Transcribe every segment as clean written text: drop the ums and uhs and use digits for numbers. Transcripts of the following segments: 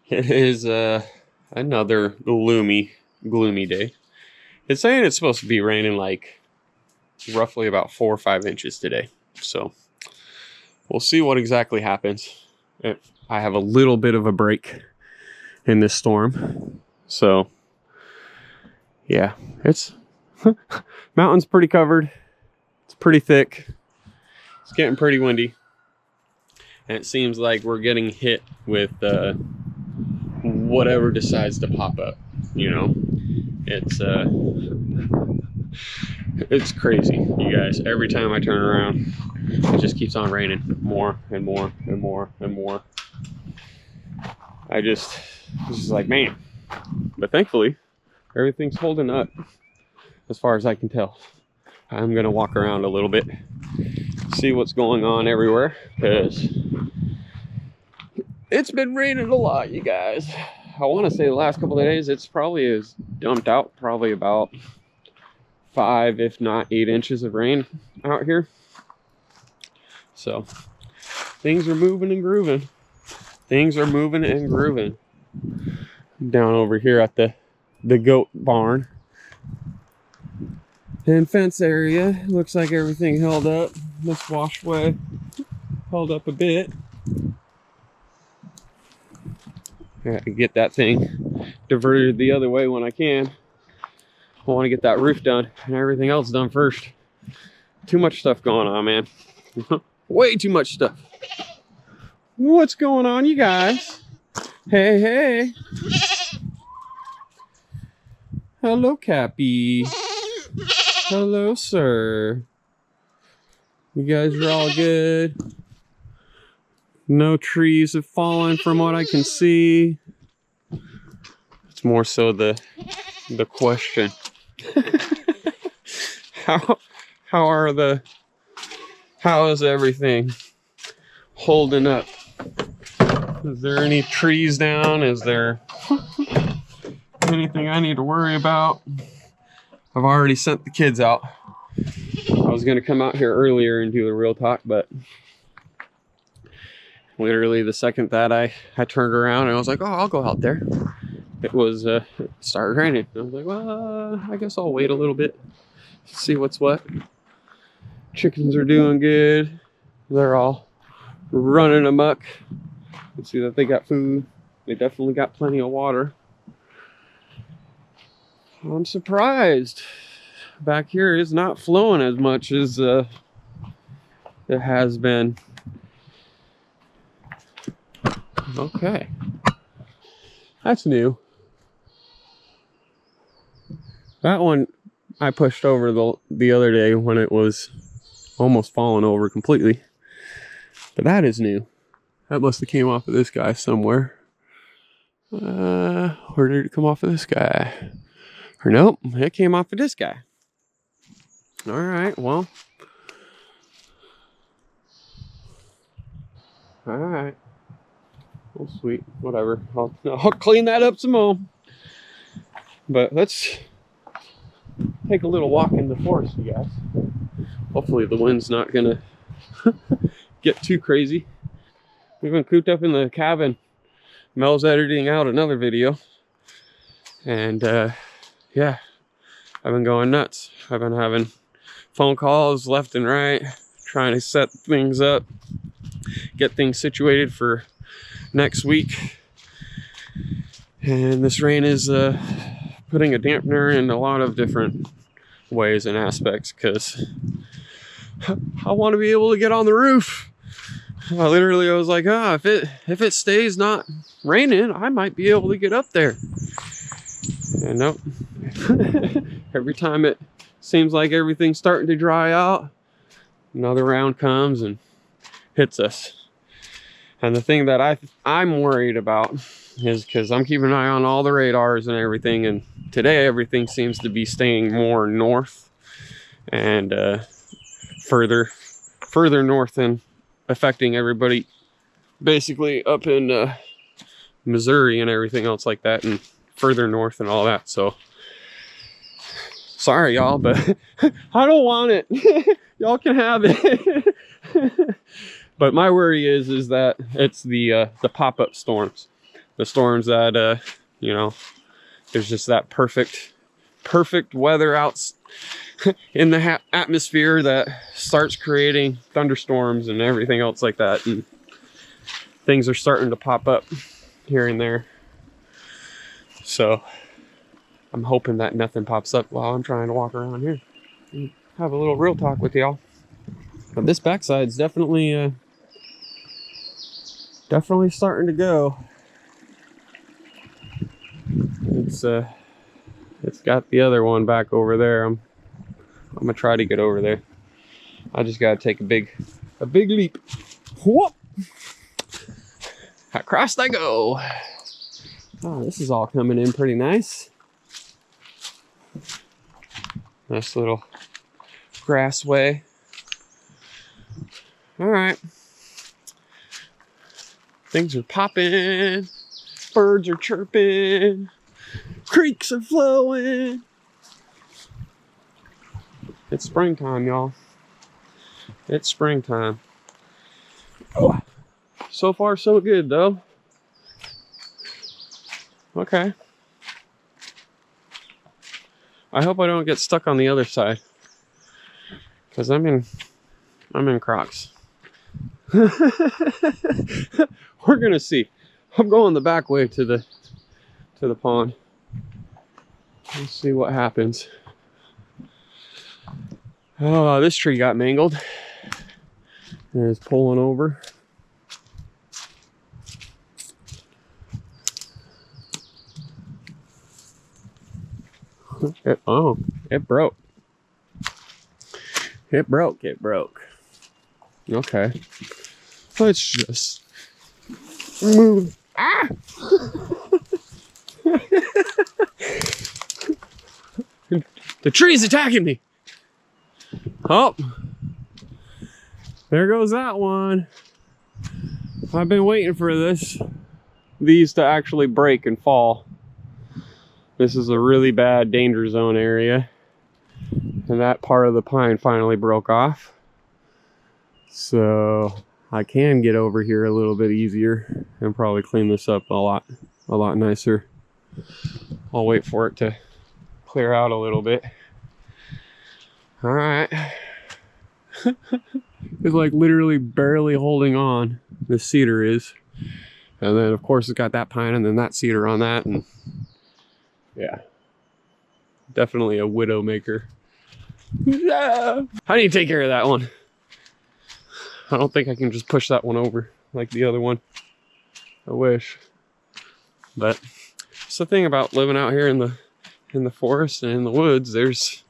It is another gloomy day. It's saying it's supposed to be raining like roughly about 4 or 5 inches today. So we'll see what exactly happens. If I have a little bit of a break in this storm. So yeah, it's mountain's pretty covered. It's pretty thick. It's getting pretty windy. And it seems like we're getting hit with whatever decides to pop up, you know. It's crazy, you guys. Every time I turn around, it just keeps on raining more and more and more and more. It's just like, man. But thankfully, everything's holding up as far as I can tell. I'm gonna walk around a little bit, see what's going on everywhere, because it's been raining a lot, you guys. I want to say the last couple of days, it's probably has dumped out probably about 5, if not 8 inches of rain out here. So things are moving and grooving. Things are moving and grooving. Down over here at the goat barn and fence area, looks like everything held up. This washway held up a bit. I gotta get that thing diverted the other way when I can. I want to get that roof done and everything else done first. Too much stuff going on, man. Way too much stuff. What's going on, you guys? Hey, hey. Hello, Cappy. Hello, sir. You guys are all good? No trees have fallen from what I can see. It's more so the question. How is everything holding up? Is there any trees down? Is there anything I need to worry about? I've already sent the kids out. I was gonna come out here earlier and do a real talk, but literally the second that I turned around and I was like, oh, I'll go out there. It was started raining. I was like, well, I guess I'll wait a little bit, see what's what. Chickens are doing good. They're all running amok. You can see that they got food. They definitely got plenty of water. I'm surprised. Back here is not flowing as much as it has been. Okay. That's new. That one I pushed over the other day when it was almost falling over completely. But that is new. That must have came off of this guy somewhere. Where did it come off of this guy? Or nope, it came off of this guy. All right, well. All right. Well, sweet, whatever. I'll clean that up some more. But let's take a little walk in the forest, you guys. Hopefully the wind's not gonna get too crazy. We've been cooped up in the cabin. Mel's editing out another video. And yeah, I've been going nuts. I've been having phone calls left and right, trying to set things up, get things situated for next week. And this rain is putting a dampener in a lot of different ways and aspects, because I want to be able to get on the roof. I was like, if it stays not raining, I might be able to get up there. And nope. Every time it seems like everything's starting to dry out, another round comes and hits us. And the thing that I'm worried about is, because I'm keeping an eye on all the radars and everything, and today everything seems to be staying more north and further north and affecting everybody basically up in Missouri and everything else like that, and further north and all that. So sorry y'all, but I don't want it. Y'all can have it. But my worry is that it's the pop-up storms. the storms that, you know, there's just that perfect weather out in the atmosphere that starts creating thunderstorms and everything else like that. And things are starting to pop up here and there. So I'm hoping that nothing pops up while I'm trying to walk around here and have a little real talk with y'all. But this backside's definitely starting to go. It's got the other one back over there. I'm gonna try to get over there. I just gotta take a big leap. Whoop! Across I go. Oh, this is all coming in pretty nice. Nice little grass way. All right. Things are popping. Birds are chirping. Creeks are flowing. It's springtime, y'all. It's springtime. Oh, so far so good though. Okay. I hope I don't get stuck on the other side, because I'm in Crocs. We're gonna see. I'm going the back way to the pond. Let's see what happens. Oh, this tree got mangled. And it's pulling over. It broke. It broke. Okay. Let's just move. Ah! The tree's attacking me. Oh, there goes that one. I've been waiting for these to actually break and fall. This is a really bad danger zone area, and that part of the pine finally broke off. So I can get over here a little bit easier and probably clean this up a lot nicer. I'll wait for it to clear out a little bit. All right. It's like literally barely holding on. This cedar is. And then of course it's got that pine and then that cedar on that, and yeah. Definitely a widow maker. Yeah. How do you take care of that one? I don't think I can just push that one over like the other one. I wish. But it's the thing about living out here in the forest and in the woods. There's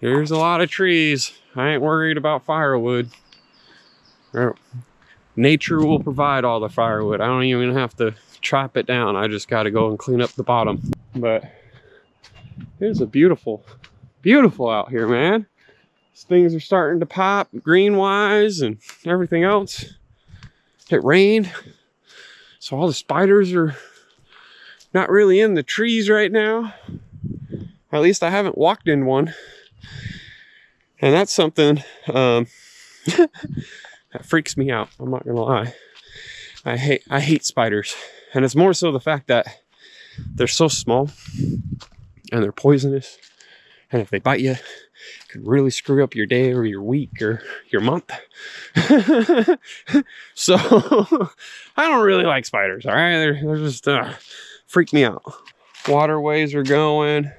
a lot of trees. I ain't worried about firewood. Nature will provide all the firewood. I don't even have to chop it down. I just got to go and clean up the bottom. But it's a beautiful out here, man. Things are starting to pop green wise and everything else. It rained, so all the spiders are not really in the trees right now. At least I haven't walked in one. And that's something that freaks me out. I'm not gonna lie. I hate spiders. And it's more so the fact that they're so small and they're poisonous. And if they bite you, it could really screw up your day or your week or your month. So I don't really like spiders, all right? They're just freak me out. Waterways are going.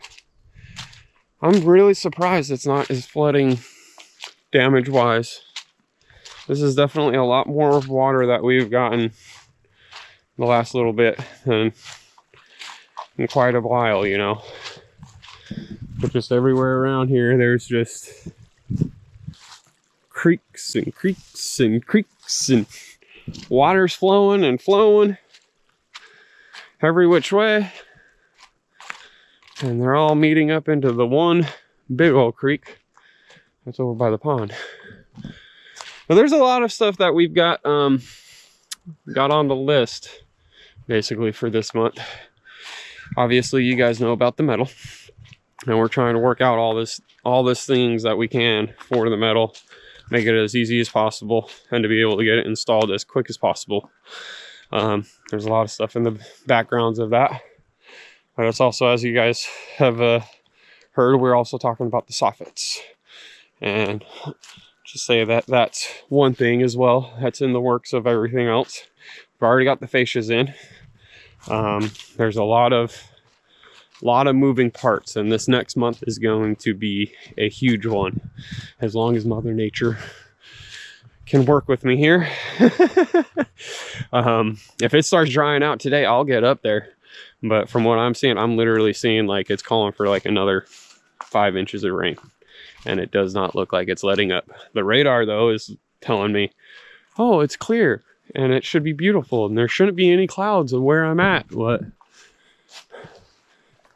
I'm really surprised it's not as flooding damage wise. This is definitely a lot more water that we've gotten the last little bit than in quite a while, you know. But just everywhere around here, there's just creeks and creeks and creeks, and water's flowing and flowing every which way. And they're all meeting up into the one big old creek that's over by the pond. But there's a lot of stuff that we've got on the list basically for this month. Obviously, you guys know about the metal, and we're trying to work out all this things that we can for the metal, make it as easy as possible, and to be able to get it installed as quick as possible. There's a lot of stuff in the backgrounds of that. But it's also, as you guys have heard, we're also talking about the soffits. And just say that that's one thing as well. That's in the works of everything else. We've already got the fascias in. There's a lot of moving parts, and this next month is going to be a huge one, as long as Mother Nature can work with me here. If it starts drying out today, I'll get up there, but from what I'm seeing, I'm literally seeing like it's calling for like another 5 inches of rain, and it does not look like it's letting up. The radar though is telling me, oh, it's clear and it should be beautiful and there shouldn't be any clouds of where I'm at. What?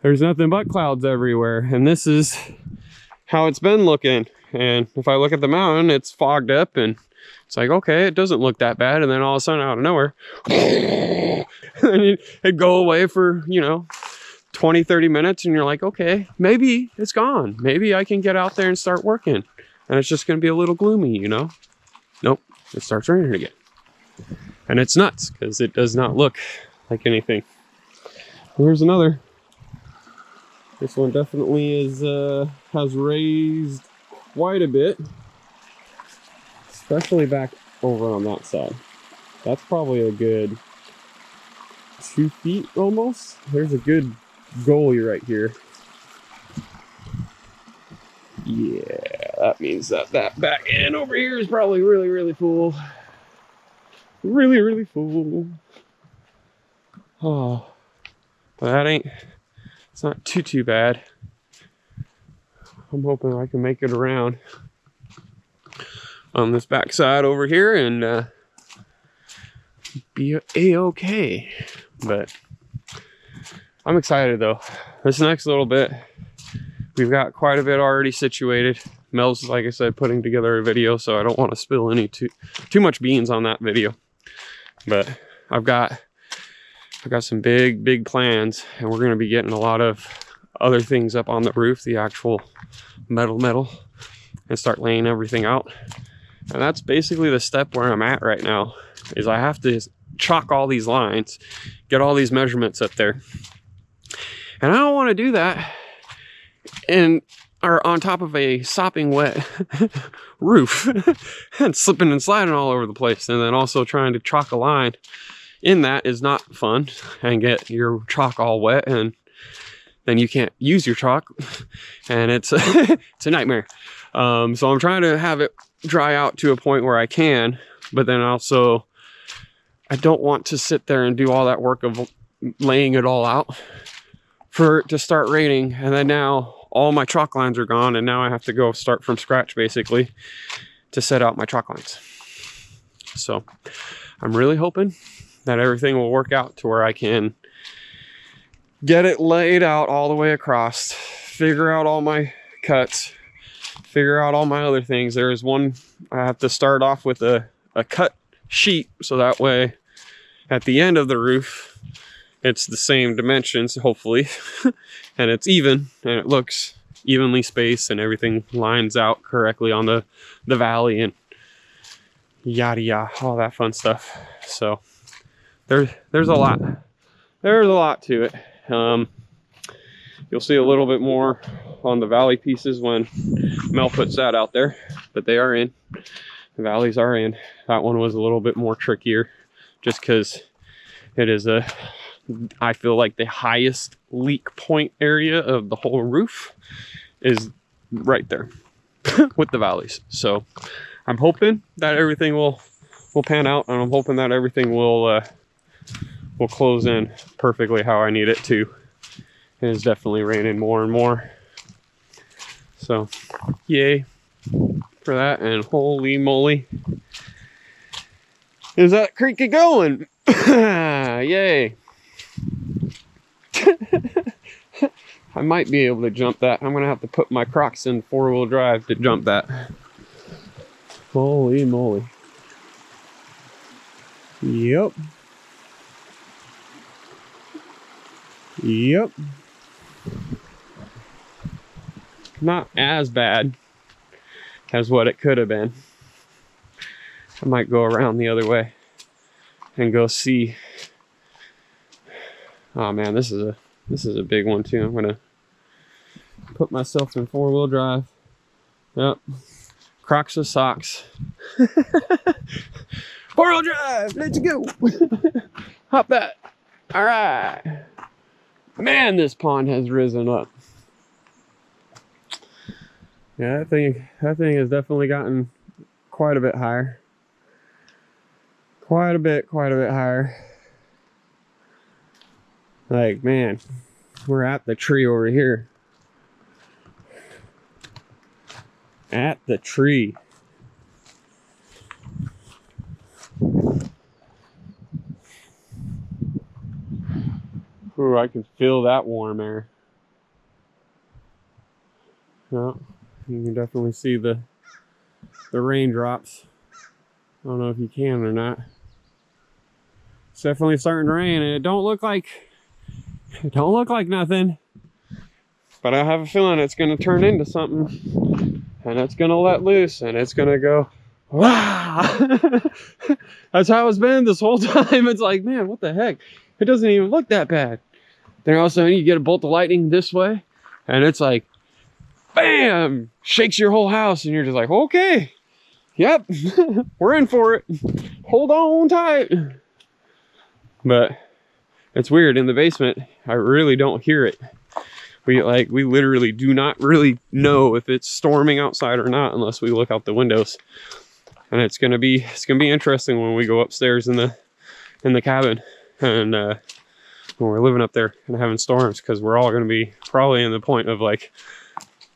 There's nothing but clouds everywhere, and this is how it's been looking. And if I look at the mountain, it's fogged up, and it's like, okay, it doesn't look that bad. And then all of a sudden, out of nowhere, and it'd go away for, you know, 20, 30 minutes, and you're like, okay, maybe it's gone. Maybe I can get out there and start working. And it's just going to be a little gloomy, you know? Nope, it starts raining again. And it's nuts, because it does not look like anything. Here's another. This one definitely is has raised quite a bit, especially back over on that side. That's probably a good 2 feet almost. There's a good gully right here. Yeah, that means that back end over here is probably really, really full. Really, really full. Oh, but that ain't. It's not too bad. I'm hoping I can make it around on this backside over here and be a-okay. But I'm excited though. This next little bit, we've got quite a bit already situated. Mel's, like I said, putting together a video, so I don't want to spill any too much beans on that video. But I've got some big plans, and we're going to be getting a lot of other things up on the roof, the actual metal, and start laying everything out. And that's basically the step where I'm at right now, is I have to chalk all these lines, get all these measurements up there. And I don't want to do that or on top of a sopping wet roof and slipping and sliding all over the place. And then also trying to chalk a line in that is not fun, and get your chalk all wet, and then you can't use your chalk, and it's it's a nightmare. So I'm trying to have it dry out to a point where I can, but then also I don't want to sit there and do all that work of laying it all out for it to start raining, and then now all my chalk lines are gone, and now I have to go start from scratch basically to set out my chalk lines. So I'm really hoping that everything will work out to where I can get it laid out all the way across, figure out all my cuts, figure out all my other things. There is one, I have to start off with a cut sheet, so that way at the end of the roof, it's the same dimensions, hopefully, and it's even, and it looks evenly spaced, and everything lines out correctly on the valley, and yada yada, all that fun stuff. So there's a lot. There's a lot to it. You'll see a little bit more on the valley pieces when Mel puts that out there, but they are in. The valleys are in. That one was a little bit more trickier, just because it is I feel like the highest leak point area of the whole roof is right there with the valleys. So I'm hoping that everything will pan out, and I'm hoping that everything will close in perfectly how I need it to. It is definitely raining more and more. So yay for that, and holy moly, is that creek going? Yay. I might be able to jump that. I'm gonna have to put my Crocs in 4-wheel drive to jump that. Holy moly. Yep. Yep. Not as bad as what it could have been. I might go around the other way and go see Oh man, this is a big one too. I'm gonna put myself in 4-wheel drive. Yep. Crocs with socks. 4-wheel drive, let's go. Hop that. All right. Man, this pond has risen up. Yeah, that thing has definitely gotten quite a bit higher. Quite a bit higher. Like, man, we're at the tree over here. At the tree. Ooh, I can feel that warm air. Yeah, you can definitely see the raindrops. I don't know if you can or not. It's definitely starting to rain, and it don't look like nothing. But I have a feeling it's gonna turn into something, and it's gonna let loose, and it's gonna go, wow. That's how it's been this whole time. It's like, man, what the heck? It doesn't even look that bad. Then all of a sudden you get a bolt of lightning this way, and it's like, bam, shakes your whole house, and you're just like, okay, yep, we're in for it. Hold on tight. But it's weird, in the basement, I really don't hear it. We literally do not really know if it's storming outside or not unless we look out the windows. And it's gonna be interesting when we go upstairs in the cabin, and when we're living up there and having storms, because we're all gonna be probably in the point of like,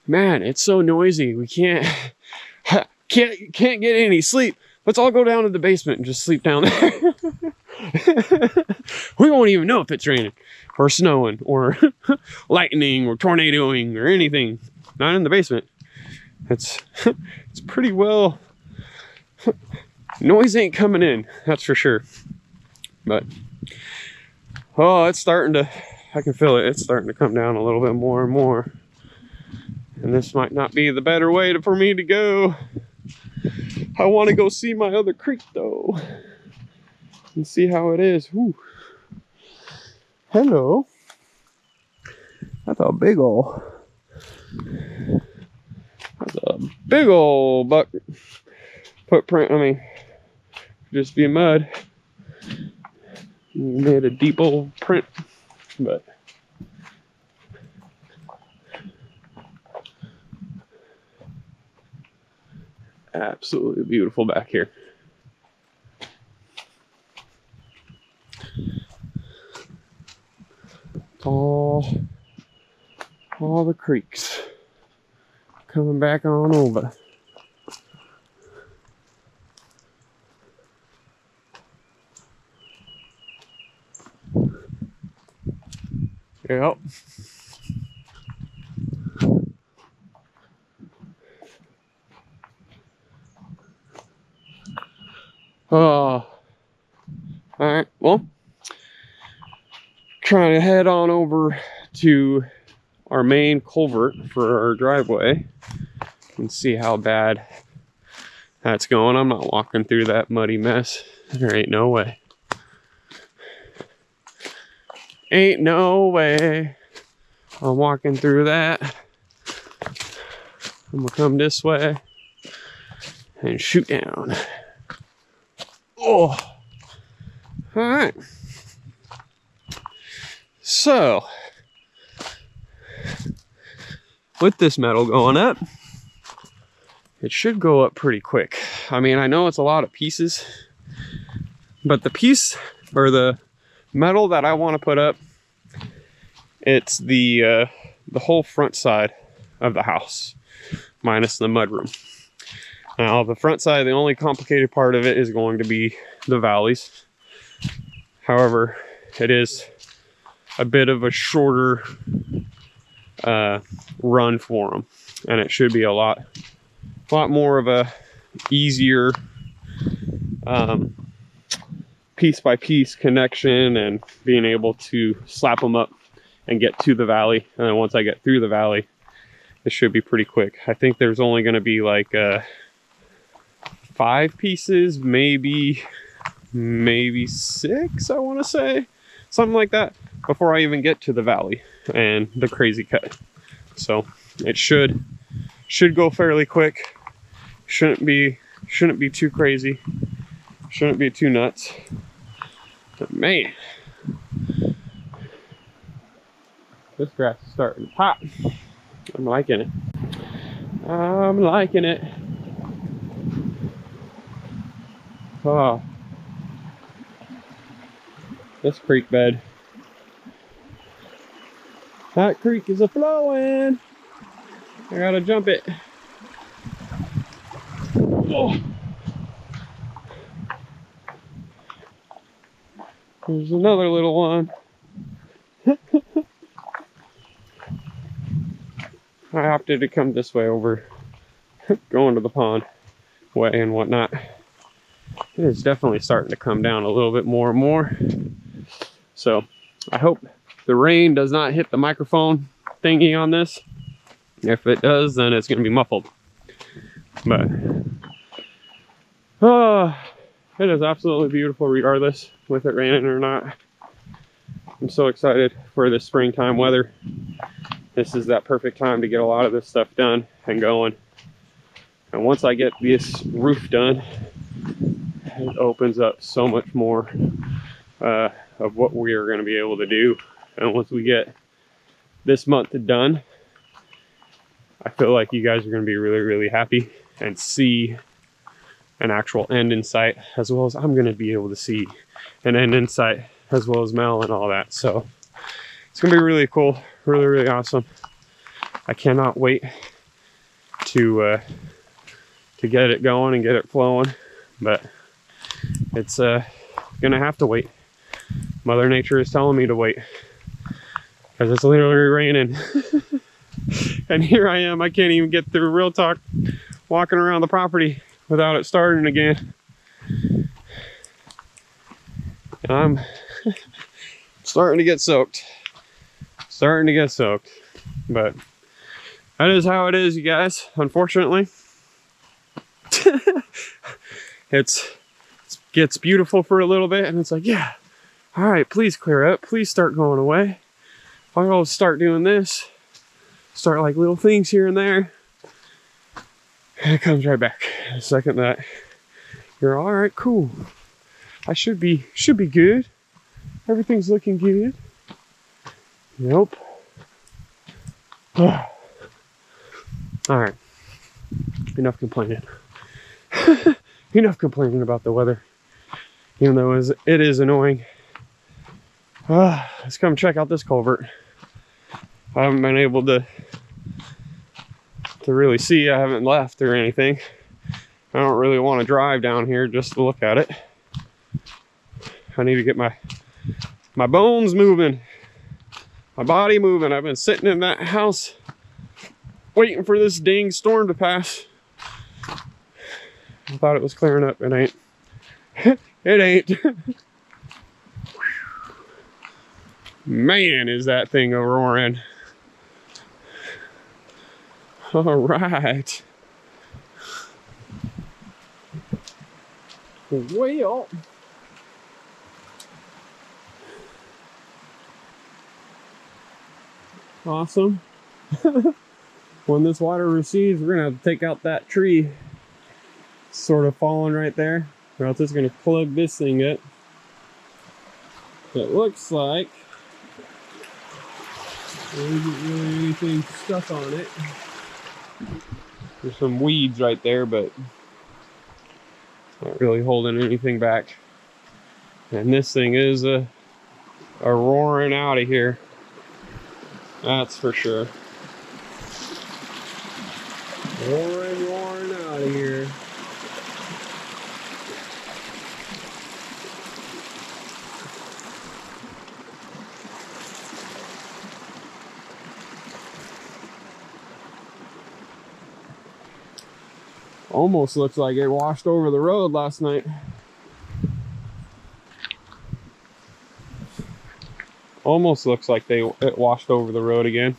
man, it's so noisy, we can't get any sleep. Let's all go down to the basement and just sleep down there. We won't even know if it's raining or snowing or lightning or tornadoing or anything. Not in the basement. It's pretty well. Noise ain't coming in, that's for sure. But oh, it's starting to, I can feel it. It's starting to come down a little bit more and more. And this might not be the better way for me to go. I want to go see my other creek though, and see how it is. Whew. Hello. That's a big ol' buck footprint. I mean, just be mud. Made a deep old print, but absolutely beautiful back here. All the creeks coming back on over. Yep. All right, well, trying to head on over to our main culvert for our driveway and see how bad that's going. I'm not walking through that muddy mess. There ain't no way. Ain't no way I'm walking through that. I'm gonna come this way and shoot down. Oh, all right. So, with this metal going up, it should go up pretty quick. I mean, I know it's a lot of pieces, but the piece or the metal that I want to put up, it's the whole front side of the house, minus the mudroom. Now, the front side, the only complicated part of it is going to be the valleys. However, it is a bit of a shorter run for them, and it should be a lot more of a easier piece by piece connection, and being able to slap them up and get to the valley. And then once I get through the valley, it should be pretty quick. I think there's only going to be like 5 pieces, maybe 6, I want to say, something like that. before I even get to the valley and the crazy cut. So it should go fairly quick. Shouldn't be too crazy. Shouldn't be too nuts. But man, this grass is starting to pop. I'm liking it. I'm liking it. Oh, this creek bed. That creek is a flowing. I gotta jump it. Oh. There's another little one. I opted to come this way over going to the pond way and whatnot. It is definitely starting to come down a little bit more and more. So I hope the rain does not hit the microphone thingy on this. If it does, then it's going to be muffled. But it is absolutely beautiful regardless, with it raining or not. I'm so excited for the springtime weather. This is that perfect time to get a lot of this stuff done and going. And once I get this roof done, it opens up so much more of what we are going to be able to do. And once we get this month done, I feel like you guys are going to be really, really happy and see an actual end in sight, as well as I'm going to be able to see an end in sight, as well as Mel and all that. So it's going to be really cool, really, really awesome. I cannot wait to get it going and get it flowing, but it's gonna have to wait. Mother Nature is telling me to wait because it's literally raining. And here I am, I can't even get through real talk walking around the property without it starting again. And I'm starting to get soaked. But that is how it is, you guys, unfortunately. It gets beautiful for a little bit, and it's like, yeah, all right, please clear up, please start going away. If I go start doing this, start like little things here and there, and it comes right back. The second that you're all right, cool, I should be good, everything's looking good. Nope. All right, enough complaining. Enough complaining about the weather, even though it is annoying. Let's come check out this culvert. I haven't been able to really see. I haven't left or anything. I don't really want to drive down here just to look at it. I need to get my bones moving, my body moving. I've been sitting in that house waiting for this dang storm to pass. I thought it was clearing up. It ain't. It ain't. Man, is that thing a roaring. All right. Well, awesome. When this water recedes, we're gonna have to take out that tree sort of falling right there, or else it's gonna plug this thing up. It looks like there isn't really anything stuck on it. There's some weeds right there, but not really holding anything back. And this thing is a roaring out of here. That's for sure. Roaring out of here. Almost looks like it washed over the road last night. Almost looks like it washed over the road again.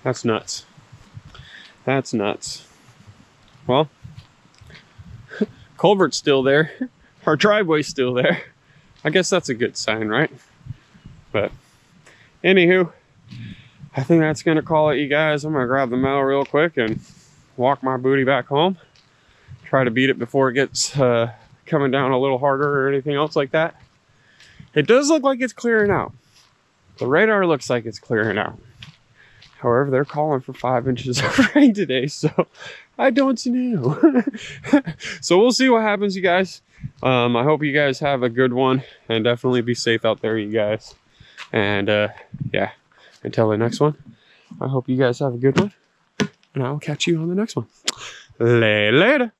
That's nuts. That's nuts. Well, culvert's still there. our driveway's still there. I guess that's a good sign, right? But anywho, I think that's gonna call it, you guys. I'm gonna grab the mail real quick and walk my booty back home. Try to beat it before it gets coming down a little harder or anything else like that. It does look like it's clearing out. The radar looks like it's clearing out. However, they're calling for 5 inches of rain today, so I don't know. So we'll see what happens, you guys. I hope you guys have a good one, and definitely be safe out there, you guys. And yeah, until the next one, I hope you guys have a good one, and I'll catch you on the next one. Later.